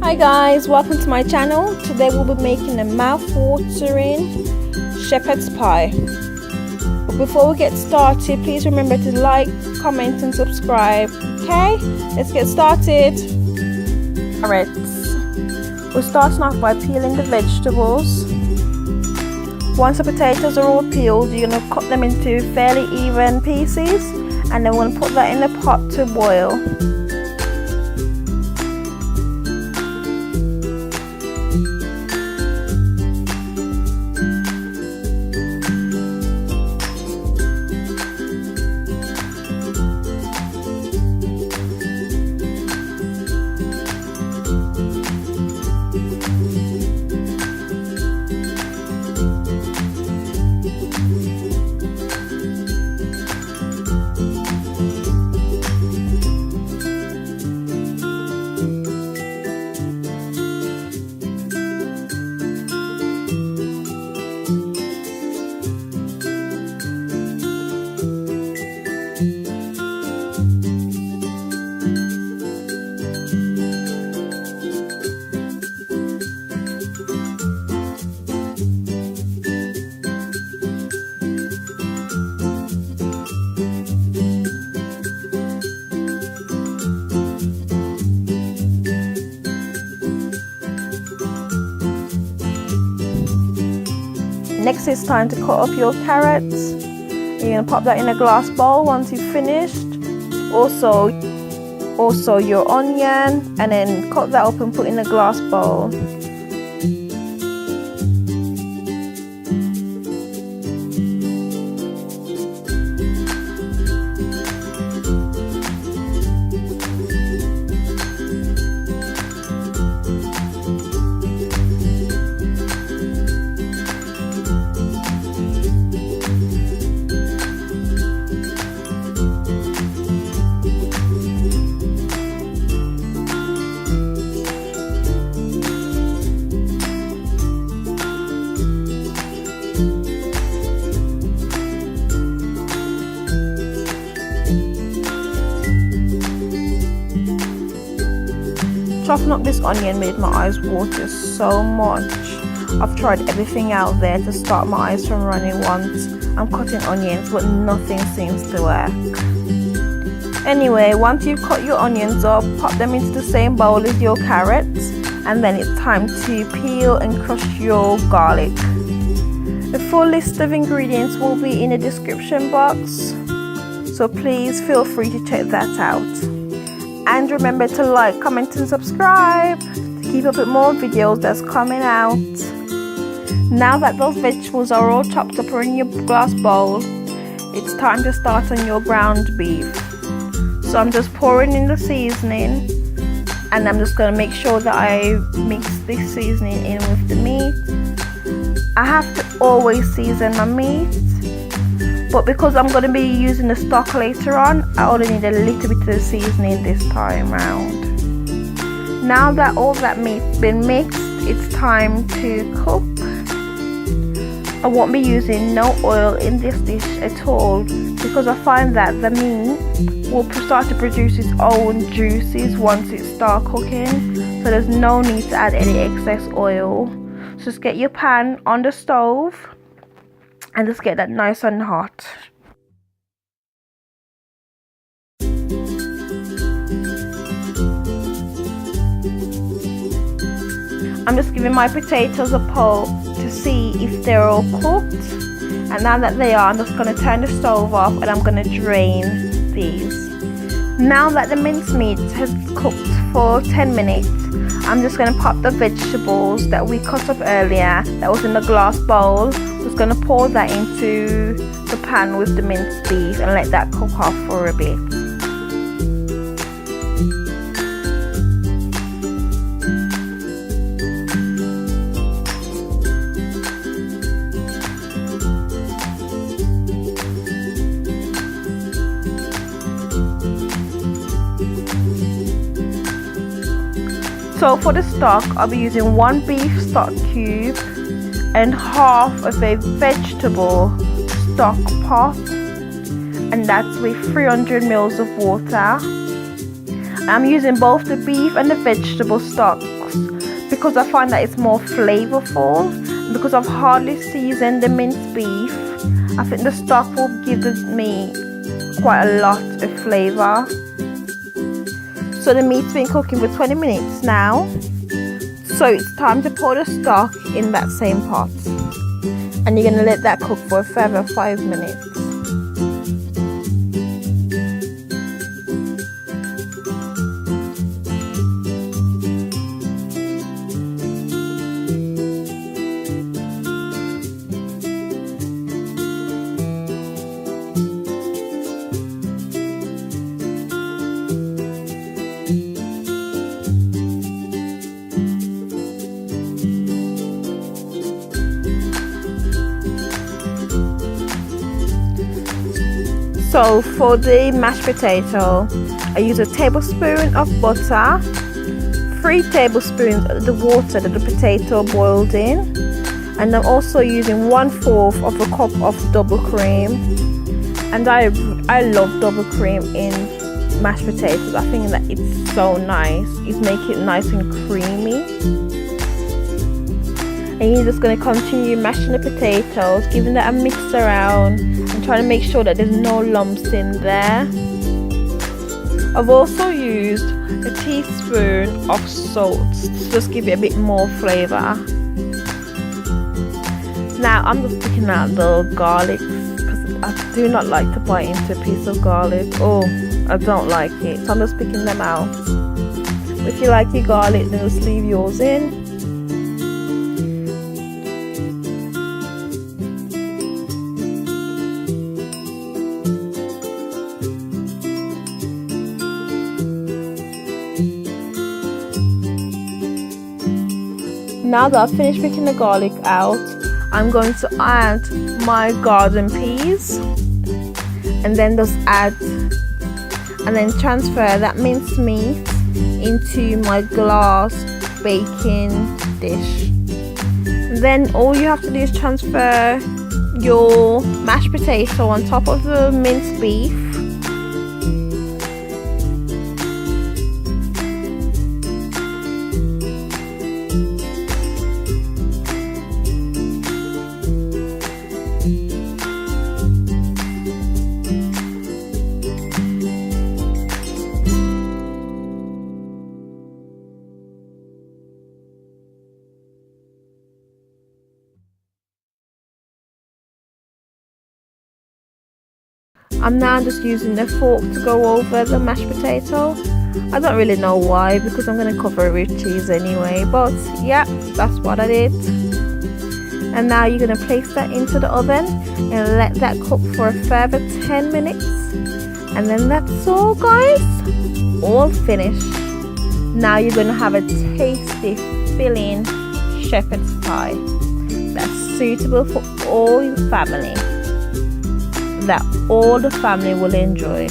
Hi guys, welcome to my channel. Today we'll be making a mouth-watering shepherd's pie. But before we get started, please remember to like, comment and subscribe. Okay, let's get started. Alright, we're starting off by peeling the vegetables. Once the potatoes are all peeled, you're going to cut them into fairly even pieces, and then we're going to put that in the pot to boil. Next, it's time to cut up your carrots. You're going to pop that in a glass bowl once you've finished. Also your onion, and then cut that up and put in a glass bowl. Chopping up this onion made my eyes water so much. I've tried everything out there to stop my eyes from running once I'm cutting onions, but nothing seems to work. Anyway, once you've cut your onions up, pop them into the same bowl as your carrots, and then it's time to peel and crush your garlic. The full list of ingredients will be in the description box, so please feel free to check that out. And remember to like, comment and subscribe to keep up with more videos that's coming out. Now that those vegetables are all chopped up or in your glass bowl, it's time to start on your ground beef. So I'm just pouring in the seasoning, and I'm just going to make sure that I mix this seasoning in with the meat. I have to always season my meat, but because I'm going to be using the stock later on, I only need a little bit of the seasoning this time round. Now that all that meat's been mixed, it's time to cook. I won't be using no oil in this dish at all, because I find that the meat will start to produce its own juices once it starts cooking, so there's no need to add any excess oil. So just get your pan on the stove and just get that nice and hot. I'm just giving my potatoes a poke to see if they're all cooked. And now that they are, I'm just going to turn the stove off and I'm going to drain these. Now that the mincemeat has cooked for 10 minutes, I'm just going to pop the vegetables that we cut up earlier that was in the glass bowl. Just going to pour that into the pan with the minced beef and let that cook off for a bit. So for the stock, I'll be using 1 beef stock cube and half of a vegetable stock pot, and that's with 300 ml of water. I'm using both the beef and the vegetable stocks because I find that it's more flavorful. Because I've hardly seasoned the minced beef, I think the stock will give me quite a lot of flavor. So the meat's been cooking for 20 minutes now, so it's time to pour the stock in that same pot, and you're going to let that cook for a further 5 minutes. So for the mashed potato, I use a tablespoon of butter, 3 tablespoons of the water that the potato boiled in, and I'm also using 1/4 of a cup of double cream. And I love double cream in mashed potatoes. I think that it's so nice. It makes it nice and creamy. And you're just going to continue mashing the potatoes, giving that a mix around, and trying to make sure that there's no lumps in there. I've also used a teaspoon of salt to just give it a bit more flavor. Now I'm just picking out the garlic because I do not like to bite into a piece of garlic. Oh, I don't like it, so I'm just picking them out. If you like your garlic, then just leave yours in. Now that I've finished picking the garlic out, I'm going to add my garden peas, and then just add and then transfer that minced meat into my glass baking dish. And then all you have to do is transfer your mashed potato on top of the minced beef. I'm now just using the fork to go over the mashed potato. I don't really know why, because I'm going to cover it with cheese anyway, but yeah, that's what I did. And now you're going to place that into the oven and let that cook for a further 10 minutes. And then that's all, guys, all finished. Now you're going to have a tasty, filling shepherd's pie that's suitable for all your family, that all the family will enjoy.